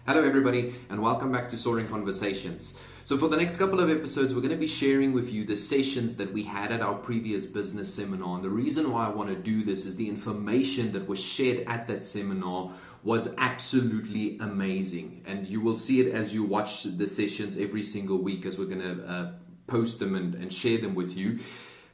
Hello everybody and welcome back to Soaring Conversations. So for the next couple of episodes, we're going to be sharing with you the sessions that we had at our previous business seminar. And the reason why I want to do this is the information that was shared at that seminar was absolutely amazing. And you will see it as you watch the sessions every single week as we're going to post them and share them with you.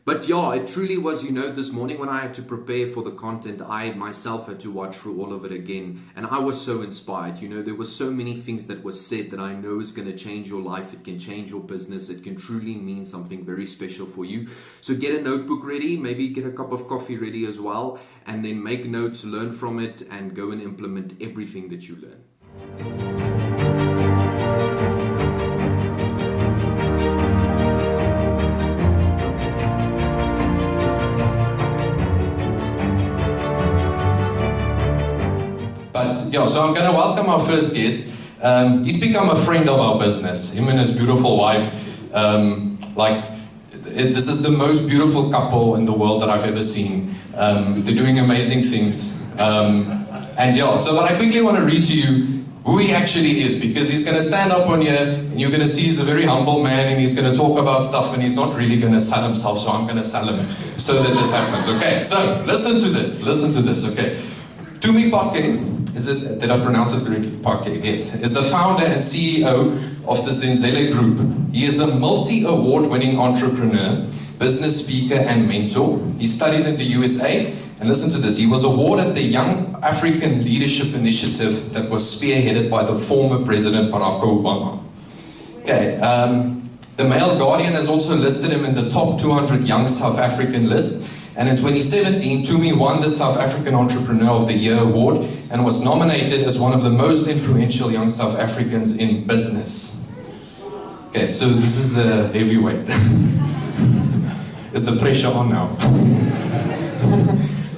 But yeah, it truly was, this morning when I had to prepare for the content, I myself had to watch through all of it again. And I was so inspired. There were so many things that were said that I know is going to change your life. It can change your business. It can truly mean something very special for you. So get a notebook ready, maybe get a cup of coffee ready as well, and then make notes, learn from it, and go and implement everything that you learn. So I'm going to welcome our first guest. He's become a friend of our business, him and his beautiful wife. This is the most beautiful couple in the world that I've ever seen. They're doing amazing things. So I quickly want to read to you who he actually is, because he's going to stand up on here and you're going to see he's a very humble man and he's going to talk about stuff and he's not really going to sell himself, so I'm going to sell him so that this happens. Okay, so listen to this, okay. Tumi Phake, did I pronounce it correctly? Phake, yes, is the founder and CEO of the Zenzele group. He is a multi-award-winning entrepreneur, business speaker, and mentor. He studied in the USA, and listen to this, he was awarded the Young African Leadership Initiative that was spearheaded by the former President Barack Obama. Okay, the Mail Guardian has also listed him in the top 200 Young South African list. And in 2017, Tumi won the South African Entrepreneur of the Year award and was nominated as one of the most influential young South Africans in business. Okay, so this is a heavyweight. Is the pressure on now?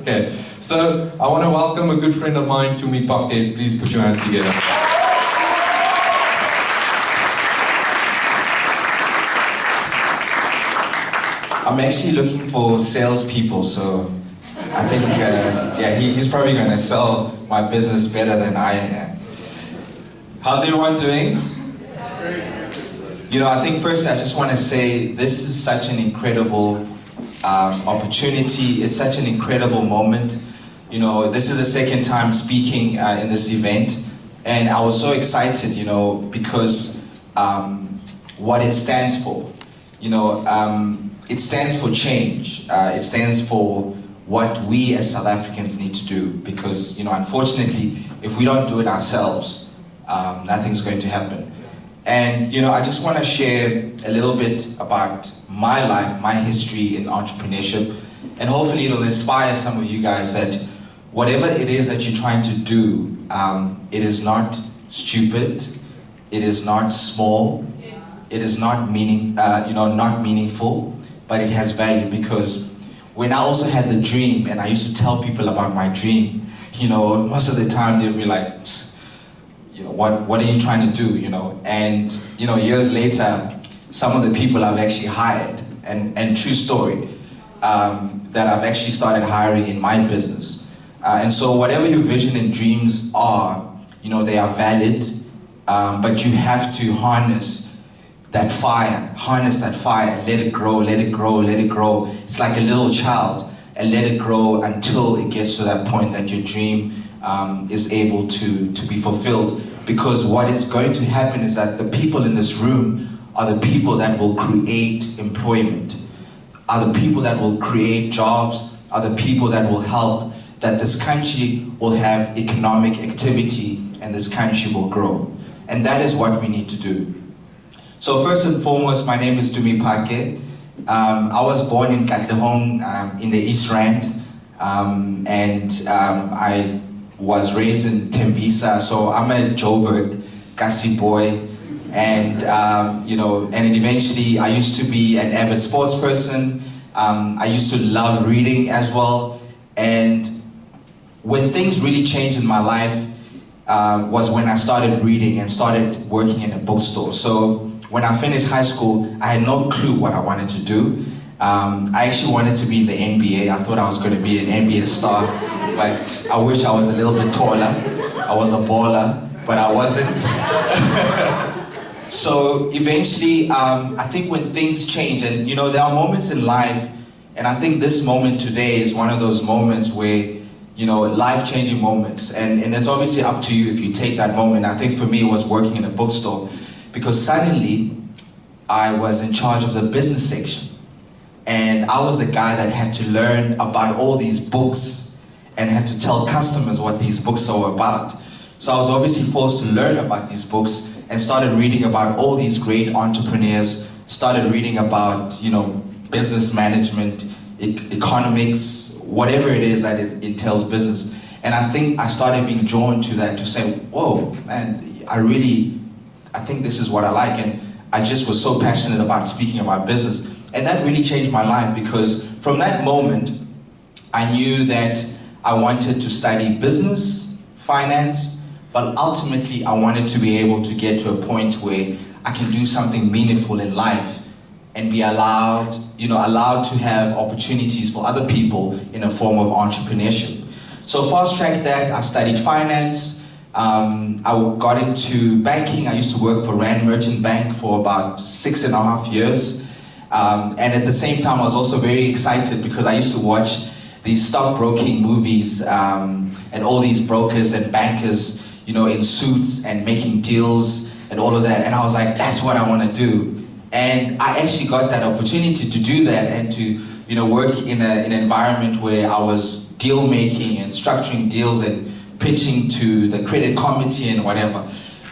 Okay, so I want to welcome a good friend of mine, Tumi Phake. Please put your hands together. I'm actually looking for salespeople, so I think, he's probably going to sell my business better than I am. How's everyone doing? I think first I just want to say this is such an incredible opportunity. It's such an incredible moment. This is the second time speaking in this event, and I was so excited, because what it stands for. It stands for change. It stands for what we as South Africans need to do, because unfortunately, if we don't do it ourselves, nothing's going to happen. And I just want to share a little bit about my life, my history in entrepreneurship, and hopefully it'll inspire some of you guys that whatever it is that you're trying to do, it is not stupid, it is not small, it is not meaningful. But it has value, because when I also had the dream and I used to tell people about my dream, most of the time they'd be like, what are you trying to do, And, years later, some of the people I've actually hired, and true story, that I've actually started hiring in my business. And so whatever your vision and dreams are, they are valid, but you have to harness that fire, let it grow, let it grow, let it grow. It's like a little child, and let it grow until it gets to that point that your dream is able to be fulfilled. Because what is going to happen is that the people in this room are the people that will create employment, are the people that will create jobs, are the people that will help that this country will have economic activity and this country will grow. And that is what we need to do. So first and foremost, my name is Tumi Phake. I was born in Katlehong in the East Rand, and I was raised in Tembisa, so I'm a Joburg, Kasi boy, and and eventually I used to be an avid sports person. I used to love reading as well, and when things really changed in my life was when I started reading and started working in a bookstore. So when I finished high school, I had no clue what I wanted to do. I actually wanted to be in the NBA. I thought I was going to be an NBA star, but I wish I was a little bit taller. I was a baller, but I wasn't. So eventually, I think when things change, and you know, there are moments in life, and I think this moment today is one of those moments where, you know, life-changing moments, and it's obviously up to you if you take that moment. I think for me, it was working in a bookstore, because suddenly I was in charge of the business section, and I was the guy that had to learn about all these books and had to tell customers what these books are about. So I was obviously forced to learn about these books and started reading about all these great entrepreneurs, started reading about, you know, business management, economics, whatever it is that entails business. And I think I started being drawn to that, to say, whoa, man, I think this is what I like. And I just was so passionate about speaking about business. And that really changed my life, because from that moment, I knew that I wanted to study business, finance, but ultimately I wanted to be able to get to a point where I can do something meaningful in life and be allowed to have opportunities for other people in a form of entrepreneurship. So fast track that, I studied finance, I got into banking. I used to work for Rand Merchant Bank for about 6.5 years. And at the same time, I was also very excited because I used to watch these stockbroking movies and all these brokers and bankers, you know, in suits and making deals and all of that. And I was like, that's what I want to do. And I actually got that opportunity to do that and to, you know, work in an environment where I was deal making and structuring deals and pitching to the credit committee and whatever.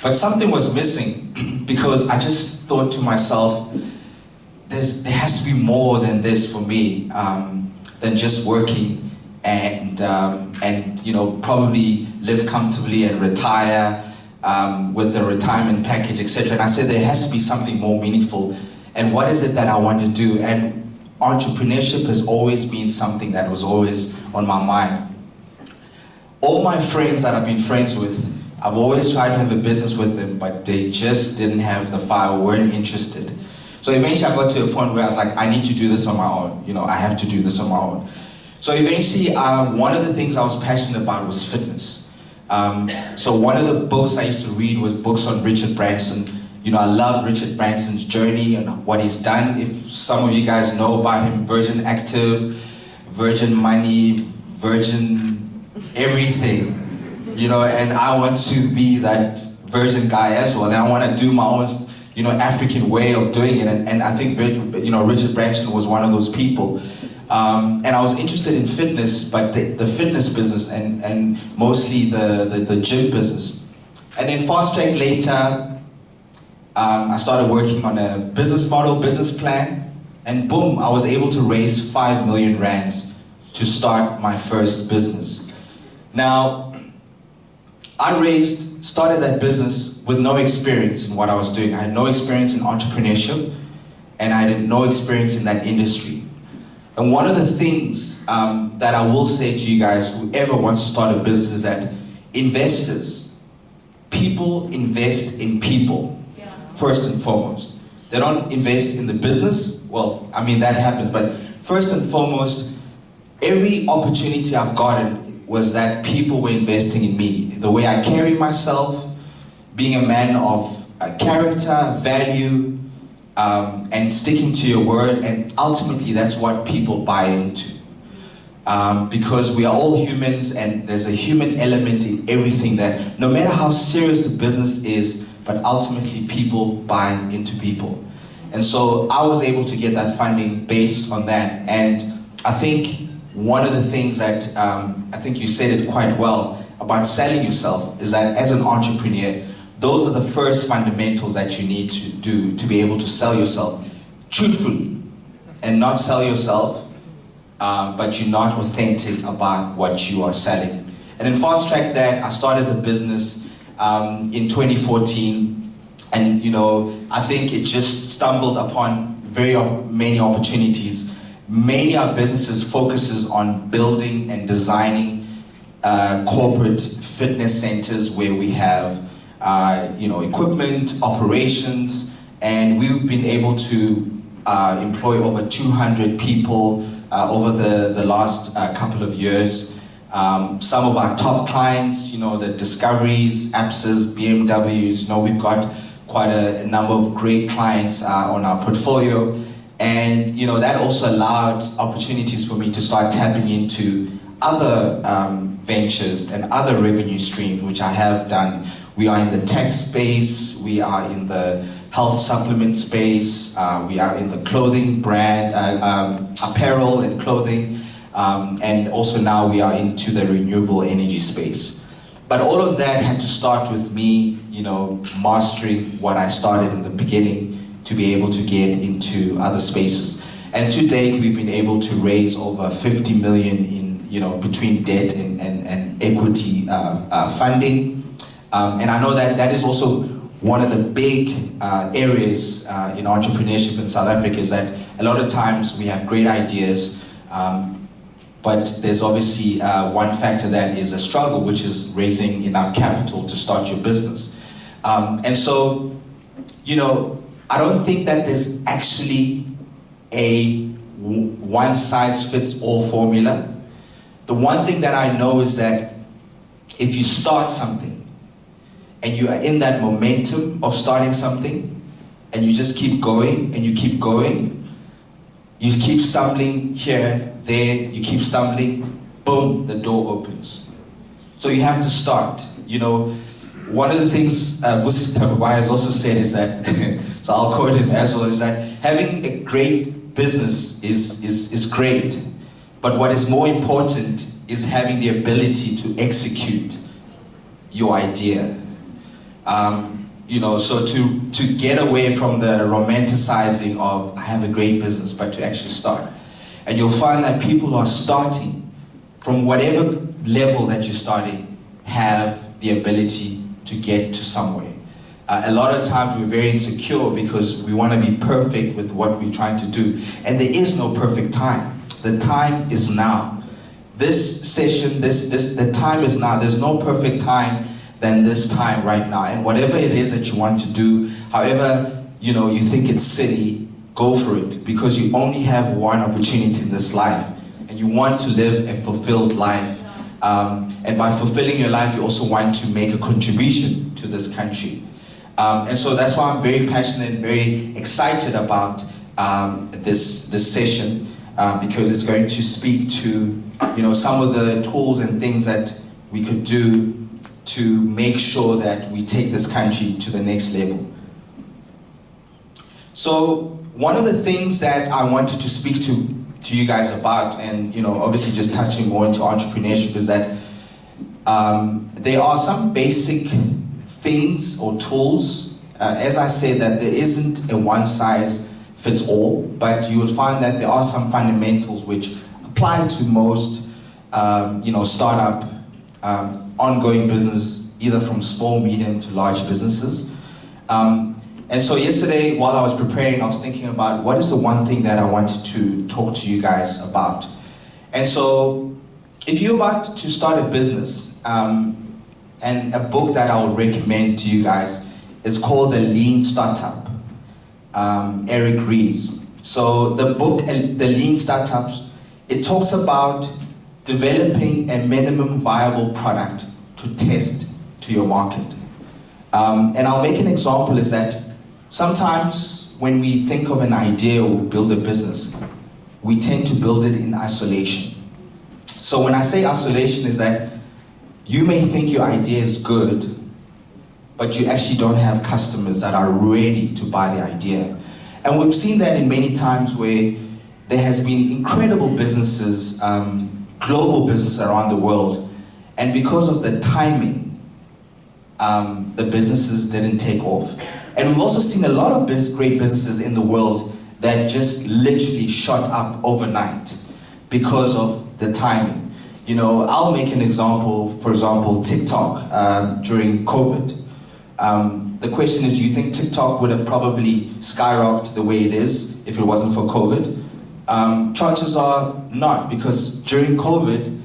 But something was missing because I just thought to myself, there has to be more than this for me, than just working and you know, probably live comfortably and retire with the retirement package, etc. And I said there has to be something more meaningful. And what is it that I want to do? And entrepreneurship has always been something that was always on my mind. All my friends that I've been friends with, I've always tried to have a business with them, but they just didn't have the fire, weren't interested. So eventually I got to a point where I was like, I need to do this on my own. You know, I have to do this on my own. So eventually, one of the things I was passionate about was fitness. So one of the books I used to read was books on Richard Branson. You know, I love Richard Branson's journey and what he's done. If some of you guys know about him, Virgin Active, Virgin Money, Virgin everything. You know, and I want to be that Virgin guy as well. And I want to do my own, you know, African way of doing it. And I think, you know, Richard Branson was one of those people. And I was interested in fitness, but the fitness business and mostly the gym business. And then fast track later, I started working on a business model, business plan, and boom, I was able to raise 5 million rands to start my first business. Now, I started that business with no experience in what I was doing. I had no experience in entrepreneurship, and I had no experience in that industry. And one of the things that I will say to you guys, whoever wants to start a business, is that investors, people invest in people, first and foremost. They don't invest in the business. Well, I mean, that happens, but first and foremost, every opportunity I've gotten was that people were investing in me. The way I carry myself, being a man of character, value, and sticking to your word, and ultimately that's what people buy into. Because we are all humans, and there's a human element in everything, that no matter how serious the business is, but ultimately people buy into people. And so I was able to get that funding based on that. And I think one of the things that, I think you said it quite well about selling yourself, is that as an entrepreneur, those are the first fundamentals that you need to do to be able to sell yourself truthfully, and not sell yourself, but you're not authentic about what you are selling. And in fast track that, I started the business in 2014, and you know, I think it just stumbled upon very many opportunities. Mainly our businesses focuses on building and designing corporate fitness centers where we have you know, equipment, operations, and we've been able to employ over 200 people over the last couple of years. Some of our top clients, you know, the Discoveries, Apsas, BMWs, you know, we've got quite a number of great clients on our portfolio. And, you know, that also allowed opportunities for me to start tapping into other ventures and other revenue streams, which I have done. We are in the tech space, we are in the health supplement space, we are in the clothing brand, apparel and clothing, and also now we are into the renewable energy space. But all of that had to start with me, you know, mastering what I started in the beginning to be able to get into other spaces. And to date, we've been able to raise over 50 million in, you know, between debt and equity funding. And I know that that is also one of the big areas in entrepreneurship in South Africa, is that a lot of times we have great ideas, but there's obviously one factor that is a struggle, which is raising enough capital to start your business. And so, you know, I don't think that there's actually a one-size-fits-all formula. The one thing that I know is that if you start something and you are in that momentum of starting something and you just keep going and you keep going, you keep stumbling here, there, you keep stumbling, boom, the door opens. So you have to start. You know, one of the things Vusi Tabagwai has also said is that, so I'll quote him as well, is that having a great business is great, but what is more important is having the ability to execute your idea. You know, so to get away from the romanticizing of I have a great business, but to actually start. And you'll find that people who are starting from whatever level that you're starting have the ability to get to somewhere. A lot of times we're very insecure because we want to be perfect with what we're trying to do. And there is no perfect time. The time is now. This session, the time is now. There's no perfect time than this time right now. And whatever it is that you want to do, however, you know, you think it's silly, go for it, because you only have one opportunity in this life. And you want to live a fulfilled life. And by fulfilling your life, you also want to make a contribution to this country. And so that's why I'm very passionate and very excited about this session, because it's going to speak to, you know, some of the tools and things that we could do to make sure that we take this country to the next level. So one of the things that I wanted to speak to you guys about, and, you know, obviously just touching more into entrepreneurship, is that there are some basic things or tools. As I said, that there isn't a one-size-fits-all, but you will find that there are some fundamentals which apply to most, you know, startup, ongoing business, either from small, medium to large businesses. And so yesterday, while I was preparing, I was thinking about what is the one thing that I wanted to talk to you guys about. And so, if you're about to start a business, and a book that I would recommend to you guys is called The Lean Startup, Eric Ries. So the book, The Lean Startups, it talks about developing a minimum viable product to test to your market. And I'll make an example is that sometimes when we think of an idea or build a business, we tend to build it in isolation. So when I say isolation is that you may think your idea is good, but you actually don't have customers that are ready to buy the idea. And we've seen that in many times where there has been incredible businesses, global businesses around the world, and because of the timing, the businesses didn't take off. And we've also seen a lot of great businesses in the world that just literally shot up overnight because of the timing. You know, I'll make an example, for example, TikTok during COVID. The question is, do you think TikTok would have probably skyrocketed the way it is if it wasn't for COVID? Chances are not, because during COVID,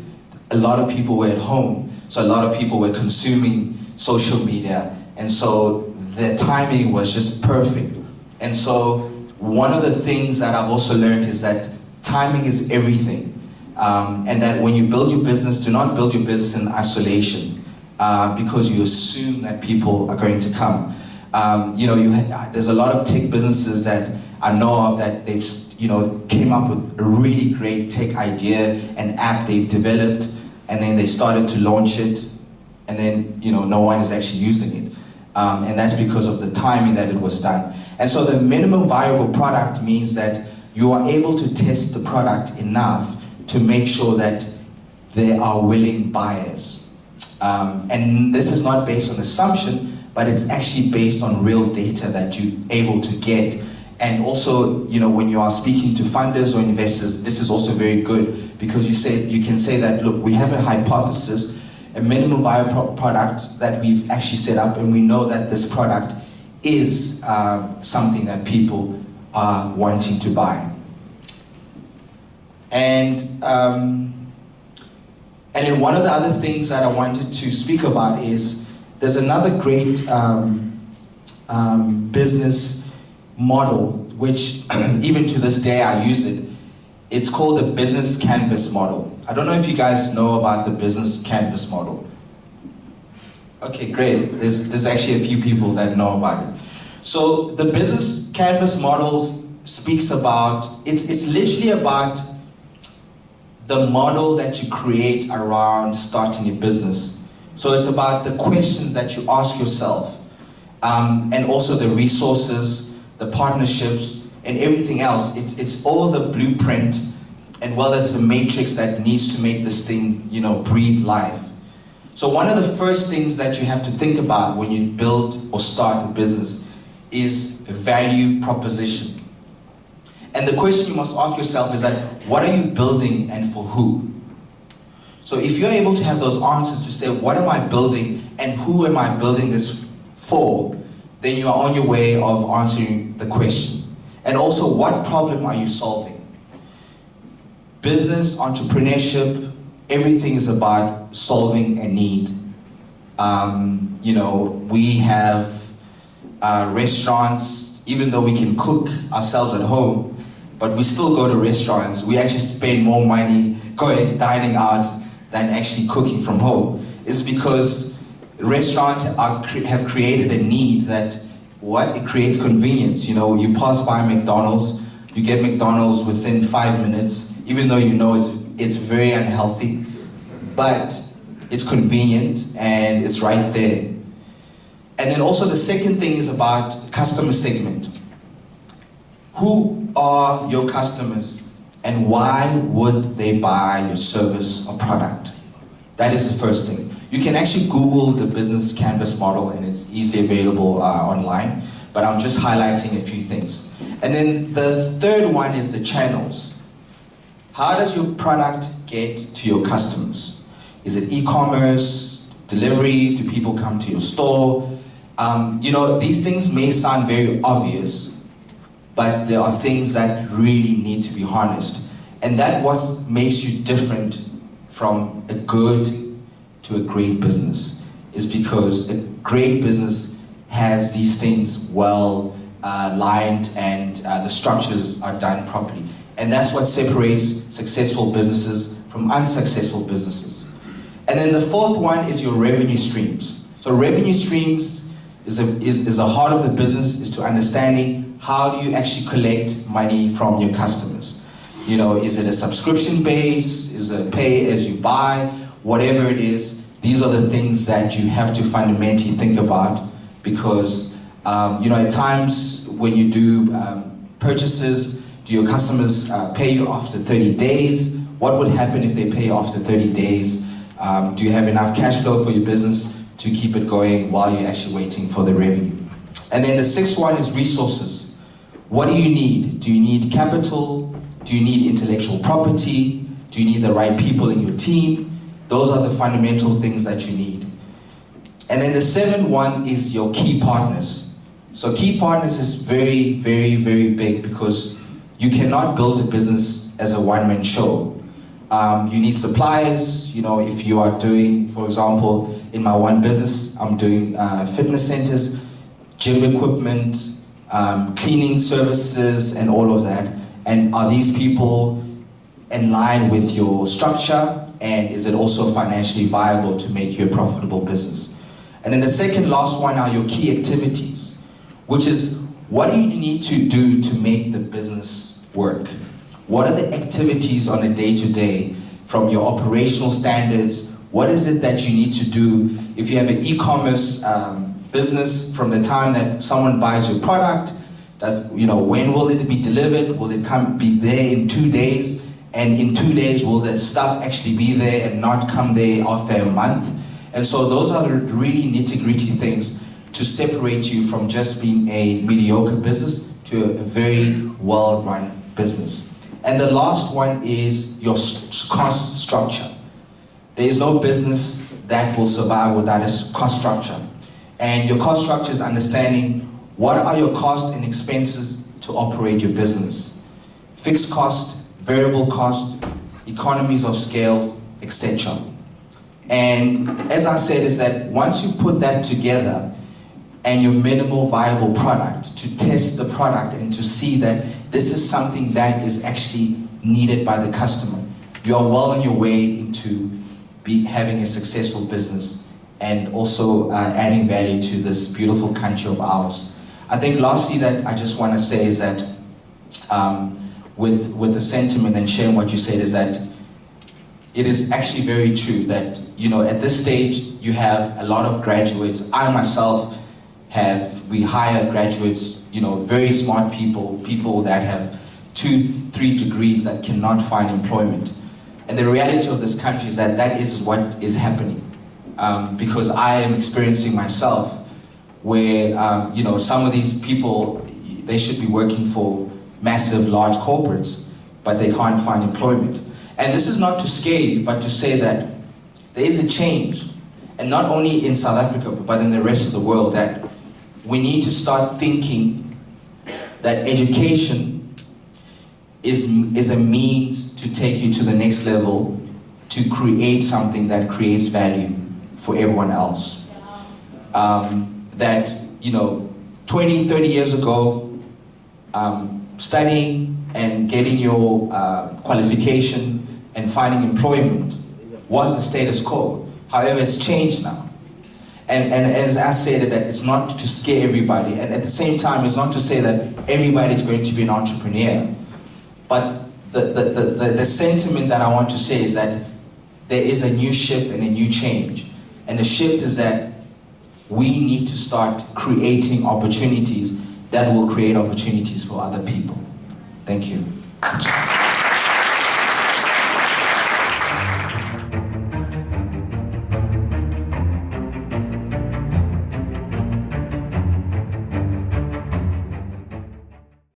a lot of people were at home. So a lot of people were consuming social media. And so the timing was just perfect. And so one of the things that I've also learned is that timing is everything. And that when you build your business, do not build your business in isolation because you assume that people are going to come. There's a lot of tech businesses that I know of that they've came up with a really great tech idea, an app they've developed, and then they started to launch it, and then no one is actually using it. And that's because of the timing that it was done. And so the minimum viable product means that you are able to test the product enough to make sure that there are willing buyers. And this is not based on assumption, but it's actually based on real data that you're able to get. And also, when you are speaking to funders or investors, this is also very good because you can say that, look, we have a hypothesis, a minimum viable product that we've actually set up, and we know that this product is something that people are wanting to buy. And then one of the other things that I wanted to speak about is there's another great business model, which even to this day I use it. It's called the business canvas model. I don't know if you guys know about the business canvas model. Okay, great. There's actually a few people that know about it. So the business canvas models speaks about, it's literally about the model that you create around starting a business. So it's about the questions that you ask yourself, and also the resources, the partnerships, and everything else. It's all the blueprint, and it's the matrix that needs to make this thing, breathe life. So one of the first things that you have to think about when you build or start a business is value proposition. And the question you must ask yourself is that, what are you building and for who? So if you're able to have those answers to say, what am I building and who am I building this for, then you are on your way of answering the question. And also, what problem are you solving? Business, entrepreneurship, everything is about solving a need. We have restaurants, even though we can cook ourselves at home, but we still go to restaurants. We actually spend more money going dining out than actually cooking from home. It's because restaurants have created a need that it creates convenience. You pass by McDonald's, you get McDonald's within 5 minutes, even though it's very unhealthy, but it's convenient and it's right there. And then also the second thing is about customer segment. Who are your customers and why would they buy your service or product? That is the first thing. You can actually Google the business canvas model and it's easily available online, but I'm just highlighting a few things. And then the third one is the channels. How does your product get to your customers? Is it e-commerce, delivery? Do people come to your store? These things may sound very obvious, but there are things that really need to be harnessed. And that's what makes you different from a good to a great business, is because a great business has these things well lined and the structures are done properly. And that's what separates successful businesses from unsuccessful businesses. And then the fourth one is your revenue streams. So revenue streams is the heart of the business, is to understanding how do you actually collect money from your customers. Is it a subscription base? Is it pay as you buy? Whatever it is, these are the things that you have to fundamentally think about, because at times when you do purchases, do your customers pay you after 30 days? What would happen if they pay you after 30 days? Do you have enough cash flow for your business to keep it going while you're actually waiting for the revenue? And then the sixth one is resources. What do you need? Do you need capital? Do you need intellectual property? Do you need the right people in your team? Those are the fundamental things that you need. And then the seventh one is your key partners. So key partners is very, very, very big, because you cannot build a business as a one-man show. You need suppliers. If you are doing, for example, in my one business, I'm doing fitness centers, gym equipment, cleaning services, and all of that. And are these people in line with your structure, and is it also financially viable to make you a profitable business? And then the second last one are your key activities, which is what do you need to do to make the business work? What are the activities on a day-to-day from your operational standards? What is it that you need to do if you have an e-commerce business, from the time that someone buys your product? When will it be delivered? Will it be there in 2 days? And in 2 days, will the stuff actually be there and not come there after a month? And so those are the really nitty-gritty things to separate you from just being a mediocre business to a very well-run business. And the last one is your cost structure. There is no business that will survive without a cost structure. And your cost structure is understanding what are your costs and expenses to operate your business. Fixed cost, variable cost, economies of scale, etc. And as I said, is that once you put that together and your minimal viable product, to test the product and to see that this is something that is actually needed by the customer, you are well on your way into having a successful business and also adding value to this beautiful country of ours. I think lastly that I just want to say is that with the sentiment and sharing what you said, is that it is actually very true that, at this stage you have a lot of graduates. I myself we hire graduates, very smart people that have 2-3 degrees that cannot find employment. And the reality of this country is that is what is happening. Because I am experiencing myself where, some of these people, they should be working for massive, large corporates, but they can't find employment. And this is not to scare you, but to say that there is a change, and not only in South Africa, but in the rest of the world, that we need to start thinking that education is a means to take you to the next level, to create something that creates value for everyone else. That, 20, 30 years ago, studying and getting your qualification and finding employment was the status quo. However, it's changed now. And as I said, that it's not to scare everybody, and at the same time, it's not to say that everybody's going to be an entrepreneur. But the sentiment that I want to say is that there is a new shift and a new change. And the shift is that we need to start creating opportunities that will create opportunities for other people. Thank you.